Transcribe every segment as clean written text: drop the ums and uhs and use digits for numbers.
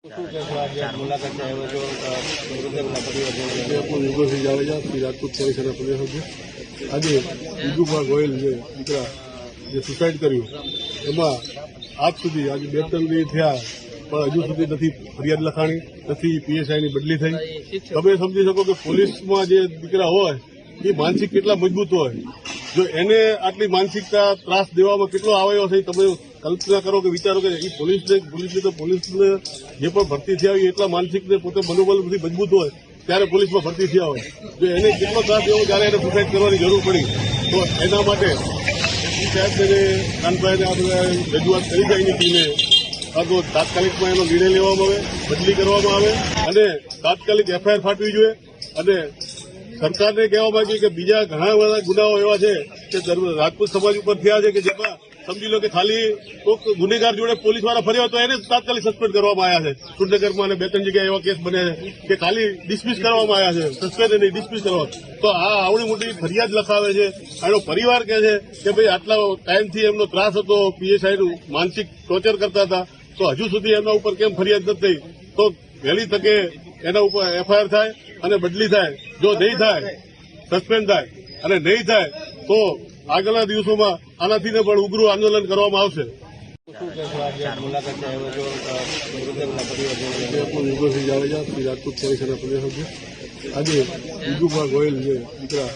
યુગોસિંહ જાડેજા શ્રી રાજપૂત પરિષદના પ્રદેશ અધ્યક્ષ આજે યુગુભાઈ ગોયલ જે દીકરા જે સુસાઇડ કર્યું એમાં આજ સુધી આજે 2-3 દિવસ થયા પણ હજુ સુધી નથી ફરિયાદ લખાણી, નથી પીએસઆઈની બદલી થઈ. તમે સમજી શકો કે પોલીસમાં જે દીકરા હોય એ માનસિક કેટલા મજબૂત હોય. જો એને આટલી માનસિકતા ત્રાસ દેવામાં કેટલો આવ્યો છે તમે કલ્પના કરો કે વિચારો કે એ પોલીસને જે પણ ભરતી થયા હોય એટલા માનસિક ને પોતે મનોબળ બધી મજબૂત હોય ત્યારે પોલીસમાં ભરતી થયા હોય. જો એને કેટલો ત્રાસ દેવો ત્યારે એને સુસાઇડ કરવાની જરૂર પડી તો એના માટે સાહેબને કાનભાઈને આ બધા રજૂઆત કરી જાય એની ટીમે તો તાત્કાલિકમાં એનો નિર્ણય લેવામાં આવે, બદલી કરવામાં આવે અને તાત્કાલિક એફઆઈઆર ફાટવી જોઈએ. અને સરકારને કહેવા માંગીએ કે બીજા ઘણા બધા ગુનાઓ એવા છે કે રાજપૂત સમાજ ઉપર થયા છે કે જેમાં સમજી લો કે ખાલી કોઈક ગુનેગાર જોડે પોલીસવાળા ફર્યા તો એને તાત્કાલિક સસ્પેન્ડ કરવામાં આવ્યા છે. સુરનગરમાં અને 2-3 જગ્યાએ એવા કેસ બન્યા છે કે ખાલી ડિસમિસ કરવામાં આવ્યા છે, સસ્પેન્ડ નહીં ડિસમિસ કરવા. તો આ આવડી મોટી ફરિયાદ લખાવે છે. એનો પરિવાર કહે છે કે ભાઈ આટલા ટાઈમથી એમનો ત્રાસ હતો, પીએસઆઈનું માનસિક ટોર્ચર કરતા હતા તો હજુ સુધી એમના ઉપર કેમ ફરિયાદ નથી થઈ. તો વહેલી તકે એના ઉપર એફઆઈઆર થાય અને બદલી થાય. જો નહીં થાય સસ્પેન્ડ થાય અને નહીં થાય તો આગળના દિવસોમાં આનાથી પણ ઉગ્ર આંદોલન કરવામાં આવશે. યુગોસિંહ જાડેજા શ્રી રાજપૂત પરિષદના પ્રદેશ અધ્યક્ષ આજે યુગુભાઈ ગોયલ જે દીકરા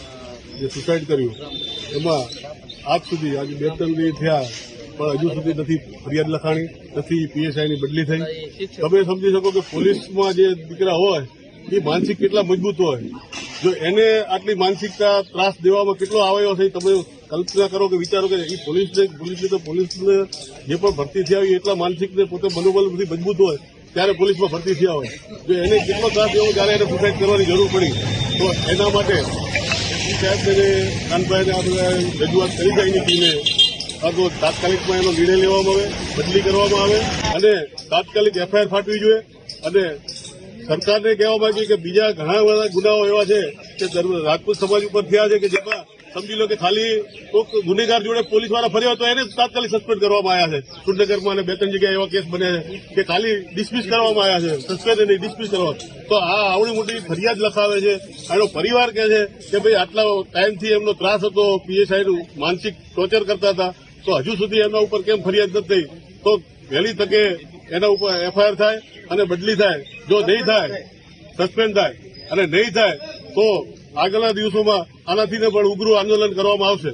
જે સુસાઇડ કર્યું એમાં આજ સુધી આજે 2-3 દિવસ થયા પણ હજુ સુધી નથી ફરિયાદ લખાણી, નથી પીએસઆઈની બદલી થઈ. તમે સમજી શકો કે પોલીસમાં જે દીકરા હોય એ માનસિક કેટલા મજબૂત હોય. જો એને આટલી માનસિકતા ત્રાસ દેવામાં કેટલો આવ્યો છે તમે કલ્પના કરો કે વિચારો કે એ પોલીસને જે પણ ભરતી થયા હોય એટલા માનસિક ને પોતે મનોબળ બધી મજબૂત હોય ત્યારે પોલીસમાં ભરતી થયા હોય. જો એને કેટલો ત્રાસ દેવો ત્યારે એને સુસાઇડ કરવાની જરૂર પડી તો એના માટે સાહેબને કાનભાઈને આ બધા રજૂઆત કરી જાય એની ટીમે તો તાત્કાલિકમાં એનો નિર્ણય લેવામાં આવે, બદલી કરવામાં આવે અને તાત્કાલિક એફઆઈઆર ફાટવી જોઈએ. અને સરકારને કહેવા માંગીએ કે બીજા ઘણા બધા ગુનાઓ એવા છે કે રાજપૂત સમાજ ઉપર થયા છે કે જેમાં સમજી લો કે ખાલી કોઈક ગુનેગાર જોડે પોલીસવાળા ફર્યા તો એને તાત્કાલિક સસ્પેન્ડ કરવામાં આવ્યા છે. સુરનગરમાં અને 2-3 જગ્યાએ એવા કેસ બન્યા છે કે ખાલી ડિસમિસ કરવામાં આવ્યા છે, સસ્પેન્ડ નહીં ડિસમિસ કરવા. તો આ આવડી મોટી ફરિયાદ લખાવે છે. એનો પરિવાર કહે છે કે ભાઈ આટલા ટાઈમથી એમનો ત્રાસ હતો, પીએસઆઈનું માનસિક ટોર્ચર કરતા હતા તો હજુ સુધી એમના ઉપર કેમ ફરિયાદ નથી થઈ. તો વહેલી તકે એના ઉપર એફઆઈઆર થાય અને બદલી થાય. જો નહીં થાય સસ્પેન્ડ થાય અને નહીં થાય તો આગળના દિવસોમાં આનાથી પણ ઉગ્ર આંદોલન કરવામાં આવશે.